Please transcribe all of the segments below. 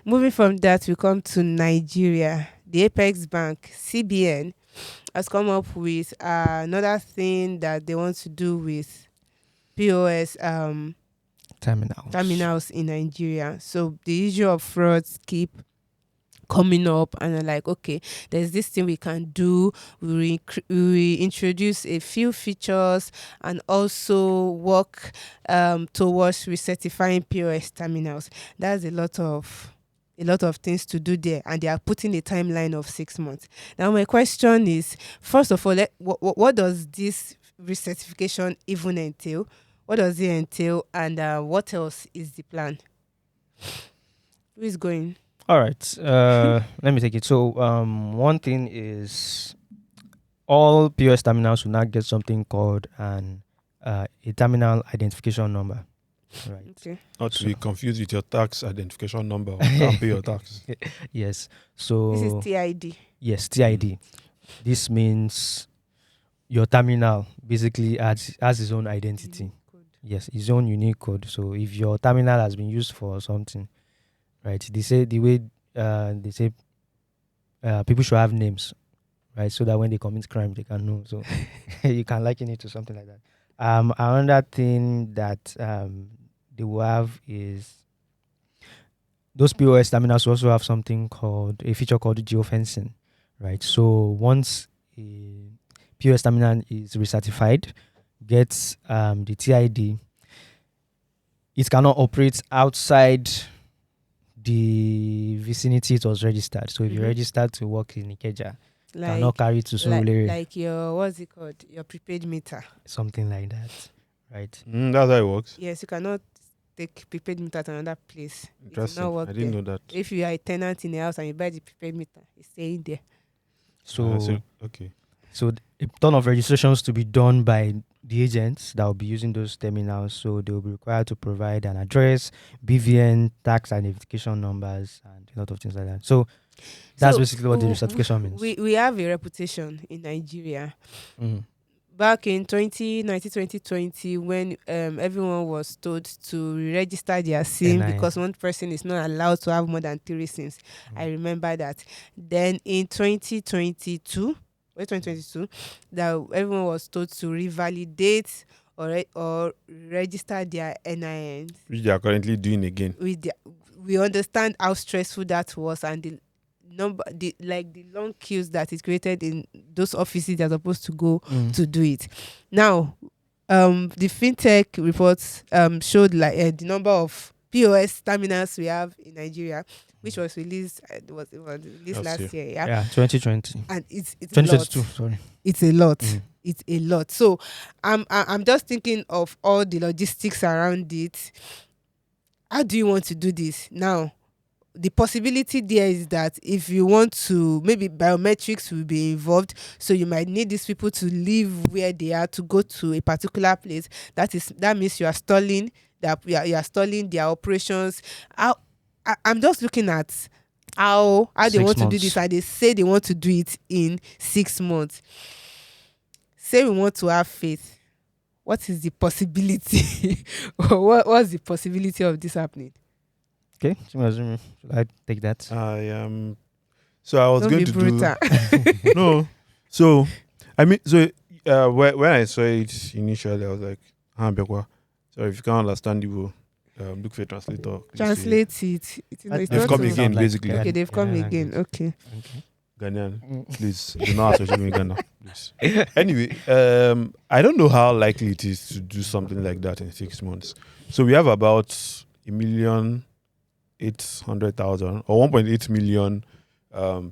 Moving from that, we come to Nigeria. The Apex Bank, CBN, has come up with another thing that they want to do with POS terminals in Nigeria. So the issue of frauds keep coming up, and I'm like, okay, there's this thing we can do. We introduce a few features and also work towards recertifying POS terminals. That's a lot of things to do there, and they are putting a timeline of 6 months. Now my question is, first of all, what does this recertification even entail? What does it entail, and what else is the plan? Who is going? All right. Let me take it. So, one thing is all POS terminals will now get something called a terminal identification number. Right. Okay. Not to be confused with your tax identification number. Or can't pay your tax. Yes. So This is TID. Yes, TID. This means your terminal basically has its own identity. Yes, its own unique code. So if your terminal has been used for something, right? They say people should have names, right? So that when they commit crime, they can know. So you can liken it to something like that. Another thing that they will have is those POS terminals will also have a feature called geofencing, right? So once a POS terminal is recertified, gets the TID, it cannot operate outside the vicinity it was registered. So if you registered to work in Ikeja, cannot carry it to Surulere. Like your, what's it called? Your prepaid meter. Something like that, right? That's how it works. Yes, you cannot take prepaid meter to another place. Interesting. It will not work I didn't there. know that. If you are a tenant in a house and you buy the prepaid meter, it's staying there. So okay. So a ton of registrations to be done by the agents that will be using those terminals. So they will be required to provide an address, BVN, tax identification numbers, and a lot of things like that. So that's basically what the recertification means. We have a reputation in Nigeria. Mm-hmm. Back in 2020, when everyone was told to register their SIM because one person is not allowed to have more than 3 SIMs. I remember that. Then in 2022, that everyone was told to revalidate or register their NINs. Which they are currently doing again. We understand how stressful that was, and the long queues that it created in those offices that are supposed to go to do it. Now, the fintech reports showed the number of POS terminals we have in Nigeria, which was released last year. Yeah, 2020. And it's 2022. Sorry, it's a lot. It's a lot. So I'm just thinking of all the logistics around it. How do you want to do this now? The possibility there is that if you want to, maybe biometrics will be involved, so you might need these people to leave where they are to go to a particular place. That means you are stalling their operations. I'm just looking at how they want to do this, and they say they want to do it in 6 months. Say we want to have faith. What is the possibility? What's the possibility of this happening? Okay, should I take that? So I was going to do no. So I mean, when I saw it initially, I was like, sorry, if you can't understand, you will look for a translator. Translate it. They've come again, basically. Okay, they've come again. Okay. Ghanaian, please do not associate me with Ghana, please. Anyway, I don't know how likely it is to do something like that in 6 months. So we have about 1,800,000 or 1.8 million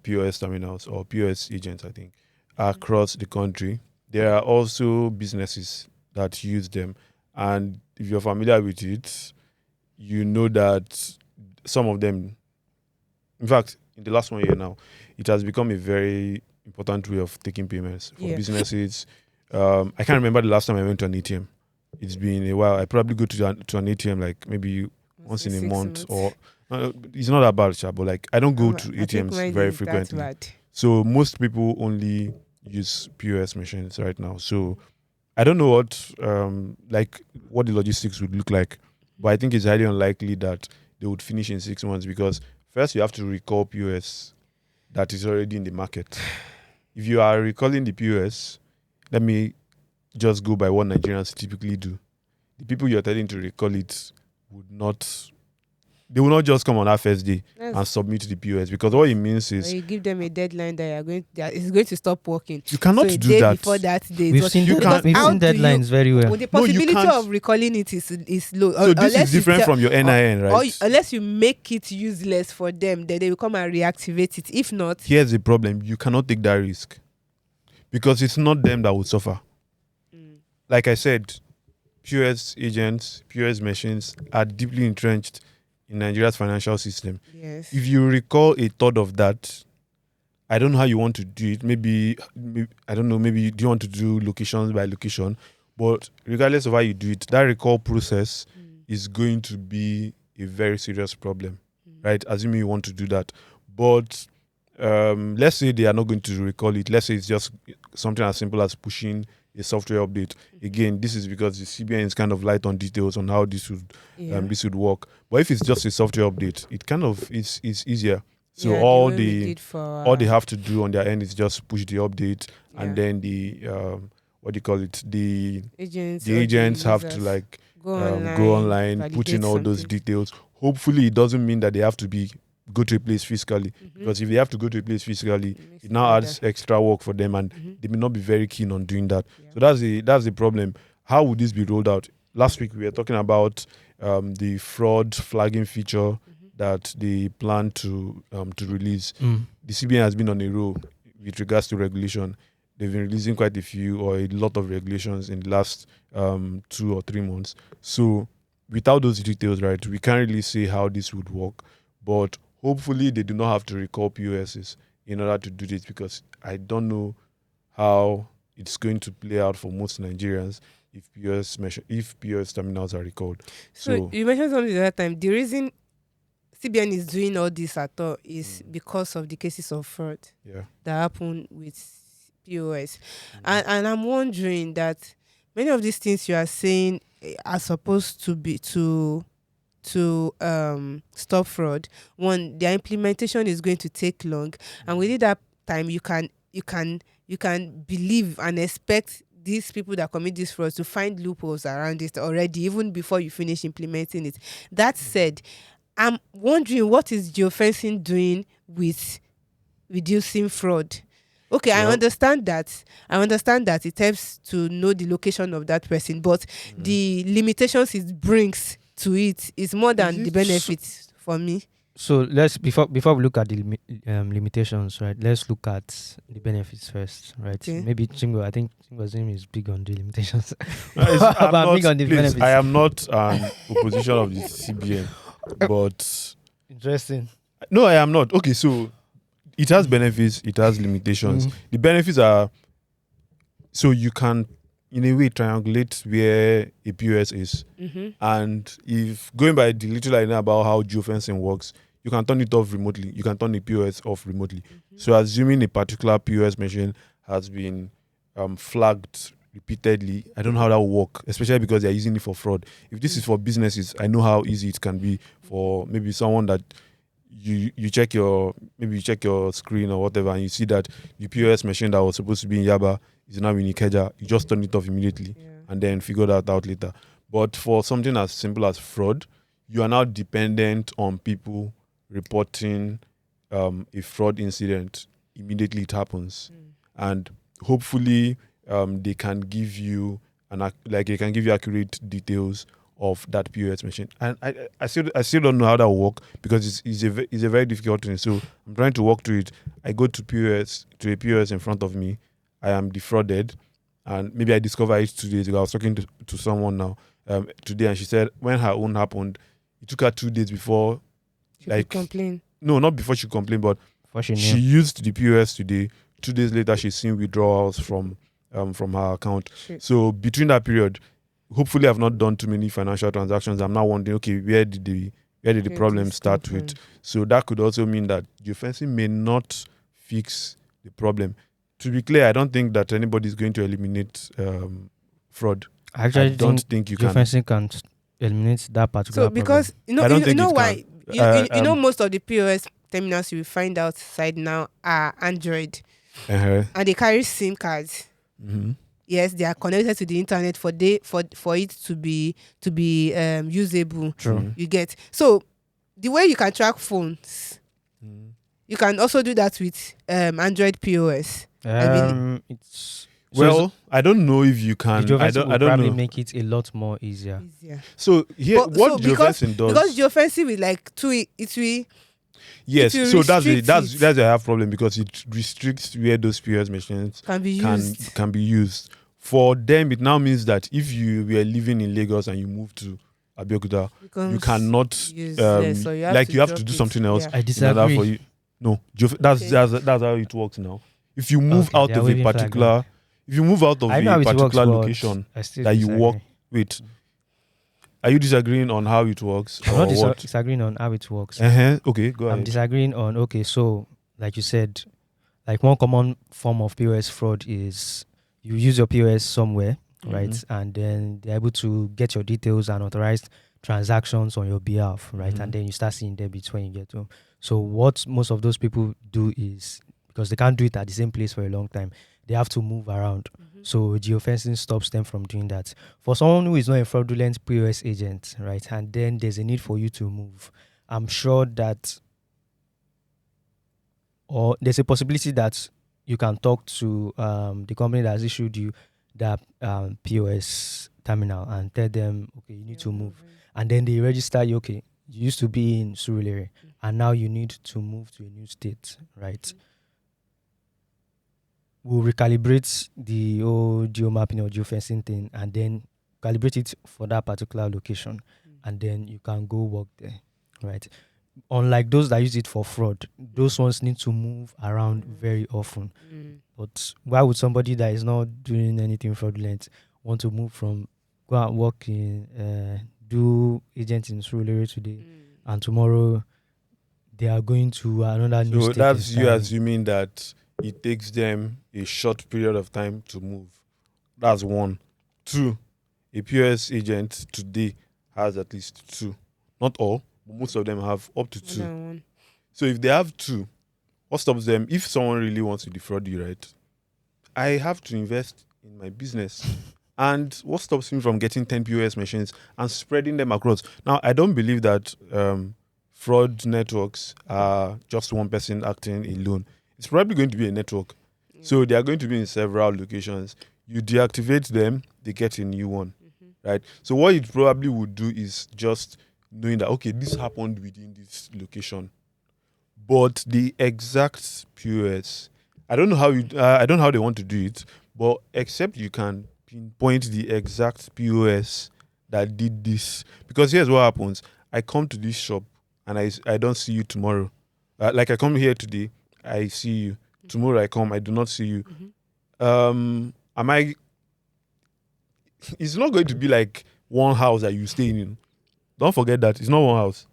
POS terminals or POS agents, I think, across the country. There are also businesses that use them, and if you're familiar with it, you know that some of them, in fact, in the last 1 year now, it has become a very important way of taking payments for businesses. I can't remember the last time I went to an ATM. It's been a while. I probably go to an ATM like maybe once in a month, or it's not that bad, but like I don't go to ATMs very frequently. So most people only use POS machines right now. So I don't know what the logistics would look like, but I think it's highly unlikely that they would finish in 6 months, because first you have to recall POS that is already in the market. If you are recalling the POS, let me just go by what Nigerians typically do. The people you're telling to recall it they will not just come on that first day and submit to the POS, because what it means is you give them a deadline that it's going to stop working. you cannot so a do day that. Before that day, We've seen deadlines very well. Well, the possibility of recalling it is low. So this is different from your NIN, right? Or unless you make it useless for them, then they will come and reactivate it. If not, here's the problem: you cannot take that risk because it's not them that will suffer. Like I said, POS agents, POS machines are deeply entrenched in Nigeria's financial system. Yes. If you recall a third of that, I don't know how you want to do it. Maybe I don't know. Maybe do you want to do locations by location? But regardless of how you do it, that recall process is going to be a very serious problem, right? Assuming you want to do that. But let's say they are not going to recall it. Let's say it's just something as simple as pushing a software update. Again, this is because the CBN is kind of light on details on how this would work. But if it's just a software update, it kind of is easier. So all they have to do on their end is just push the update, and then the the agents have to like go online, put in all those details. Hopefully, it doesn't mean that they have to go to a place physically, because if they have to go to a place physically, it now adds extra work for them, and they may not be very keen on doing that. So that's the problem. How would this be rolled out? Last week we were talking about the fraud flagging feature that they plan to release. The CBN has been on a roll with regards to regulation. They've been releasing quite a lot of regulations in the last 2 or 3 months. So without those details, right, we can't really say how this would work. But hopefully they do not have to recall POSs in order to do this, because I don't know how it's going to play out for most Nigerians if POS terminals are recalled. So you mentioned something the other time. The reason CBN is doing all this at all is because of the cases of fraud that happen with POS. And I'm wondering that many of these things you are saying are supposed to be to stop fraud. One, their implementation is going to take long, and within that time you can believe and expect these people that commit these frauds to find loopholes around it already, even before you finish implementing it. That said, I'm wondering, what is geofencing doing with reducing fraud? Okay, I understand that it helps to know the location of that person, but the limitations it brings to it is more than the benefits for me. So let's before we look at the limitations, right? Let's look at the benefits first, right? Okay. Maybe Chingo, I think Chingo's name is big on the limitations. I'm big on the benefits. I am not an opposition of the CBN, but interesting. No, I am not. Okay, so it has benefits, it has limitations. The benefits are, so you can, in a way, triangulate where a POS is. And if going by the little I know about how geofencing works, you can turn it off remotely. You can turn the POS off remotely. So assuming a particular POS machine has been flagged repeatedly, I don't know how that will work, especially because they're using it for fraud. If this is for businesses, I know how easy it can be for maybe someone that you check your screen or whatever, and you see that the POS machine that was supposed to be in Yaba is now in Ikeja. You just turn it off immediately and then figure that out later. But for something as simple as fraud, you are now dependent on people reporting a fraud incident immediately it happens, and hopefully they can give you accurate details of that POS machine. And I still don't know how that will work, because it's a very difficult thing. So I'm trying to work through it. I go to a POS in front of me. I am defrauded, and maybe I discover it 2 days ago. I was talking to someone now today, and she said when her own happened, it took her 2 days before she could complain. No, not before she complained, but she used the POS today. 2 days later, she's seen withdrawals from her account. Shit. So between that period, hopefully I've not done too many financial transactions. I'm now wondering, okay, where did the problem start with? So that could also mean that geofencing may not fix the problem. To be clear, I don't think that anybody is going to eliminate fraud. Actually, I don't think you can. Geofencing can eliminate that particular So because problem. you know why You know, most of the POS terminals you will find outside now are Android, and they carry SIM cards. Mm-hmm. Yes, they are connected to the internet for it to be usable. True. You get, so the way you can track phones, Mm-hmm. you can also do that with Android POS. It's Well, I don't know if you can. the I geofencing will don't probably know. make it a lot more easier. Easier. So here, But- what so because geofencing does? Because geofencing with like it will yes. it will So that's restrict it. a half problem because it restricts where those POS machines can be used. can be used. For them, it now means that if you were living in Lagos and you move to Abeokuta, you Becomes cannot useless, so you have like to you have drop to do it. something else Yeah. I in order for disagree. you. No, that's Okay. that's how it works now. If you move Okay, out they are of a waving flag particular, if you move out of I know a how it works, particular but location I still that you disagree. walk, wait, are you disagreeing on how it works I'm or not what? disagreeing on how it works. Okay, go I'm ahead. disagreeing on, okay, so like you said, like one common form of POS fraud is you use your POS somewhere, right? Mhm. And then they're able to get your details and authorized transactions on your behalf, right? Mhm. And then you start seeing debits when you get home. So what most of those people do is, because they can't do it at the same place for a long time, they have to move around. Mhm. So geofencing stops them from doing that. For someone who is not a fraudulent POS agent, right, and then there's a need for you to move, I'm sure that, or there's a possibility that you can talk to the company that has issued you that POS terminal and tell them, okay, you need to move. And then they register you, okay, you used to be in Surulere and now you need to move to a new state, right? We'll recalibrate the old geomapping or geofencing thing and then calibrate it for that particular location. And then you can go work there, right? Unlike those that use it for fraud, those ones need to move around very often. But why would somebody that is not doing anything fraudulent want to move from go and work in do agent in Surulere today and tomorrow they are going to another new So state? that's you entirely? assuming that it takes them a short period of time to move. That's one. Two, a POS agent today has at least two. Not all, but most of them have up to two. One. So if they have two, what stops them? If someone really wants to defraud you, right? I have to invest in my business. And what stops me from getting 10 POS machines and spreading them across? Now, I don't believe that fraud networks are just one person acting alone. It's probably going to be a network. So they are going to be in several locations. You deactivate them, they get a new one, right? So what it probably would do is just knowing that, okay, this happened within this location. But the exact POS, I don't know how I don't know how they want to do it, but except you can pinpoint the exact POS that did this. Because here's what happens: I come to this shop and I don't see you tomorrow. Like I come here today, I see you. Tomorrow I come, I do not see you. Am I? It's not going to be like one house that you stay in. Don't forget that it's not one house.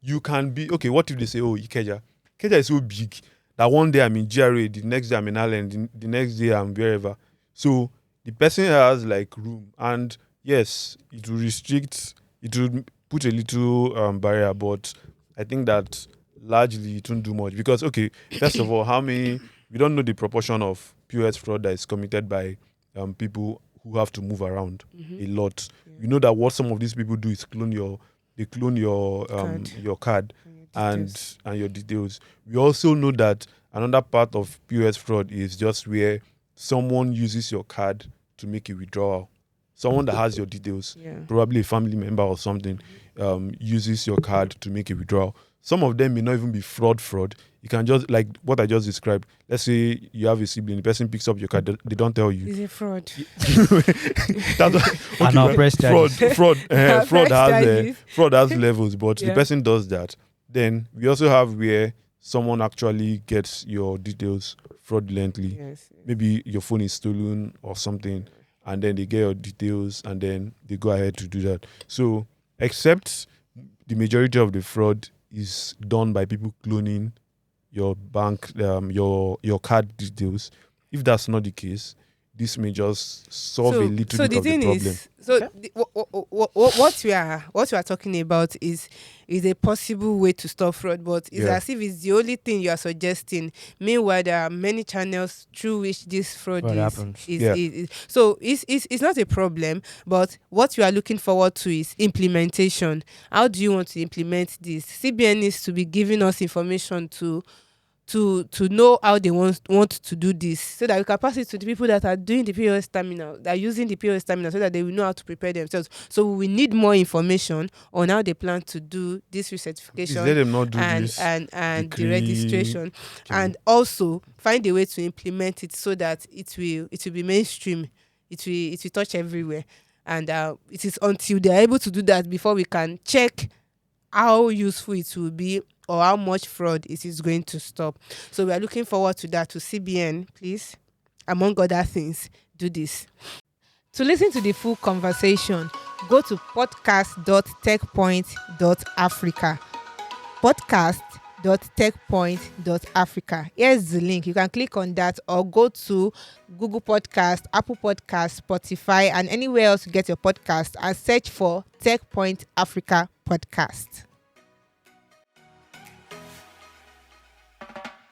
You can be okay. What if they say, "Oh, Ikeja is so big that one day I'm in GRA, the next day I'm in Ireland, the next day I'm wherever." So the person has like room, and yes, it will restrict. It will put a little barrier, but I think that largely it won't do much because okay, first of all, we don't know the proportion of POS fraud that is committed by people who have to move around a lot. You know that what some of these people do is clone your card and your details. We also know that another part of POS fraud is just where someone uses your card to make a withdrawal. Someone that has your details, probably a family member or something, uses your card to make a withdrawal. Some of them may not even be fraud. You can just, like what I just described. Let's say you have a sibling, the person picks up your card, they don't tell you. Is it fraud? And I'll press charges. Fraud Charges. has levels, but the Yeah. person does that. Then we also have where someone actually gets your details fraudulently. Yes. Maybe your phone is stolen or something, and then they get your details, and then they go ahead to do that. So, except the majority of the fraud is done by people cloning your bank, your card details. If that's not the case, this may just solve a little so bit the of the thing problem. is, what we are talking about is a possible way to stop fraud, but it's Yeah. as if it's the only thing you are suggesting. Meanwhile, there are many channels through which this fraud What is, happens? so it's not a problem, but what you are looking forward to is implementation. How do you want to implement this? CBN needs to be giving us information to know how they want to do this, so that we can pass it to the people that are doing the POS terminal, that are using the POS terminal, so that they will know how to prepare themselves. So we need more information on how they plan to do this recertification, Let them not do and this. and decree. the registration, Okay. and also find a way to implement it so that it will be mainstream. It will touch everywhere, and it is until they are able to do that before we can check how useful it will be, or how much fraud it is going to stop. So we are looking forward to that. To CBN, please, among other things, do this. To listen to the full conversation, go to podcast.techpoint.africa. Podcast.techpoint.africa. Here's the link. You can click on that, or go to Google Podcast, Apple Podcast, Spotify, and anywhere else you get your podcast, and search for Techpoint Africa Podcast.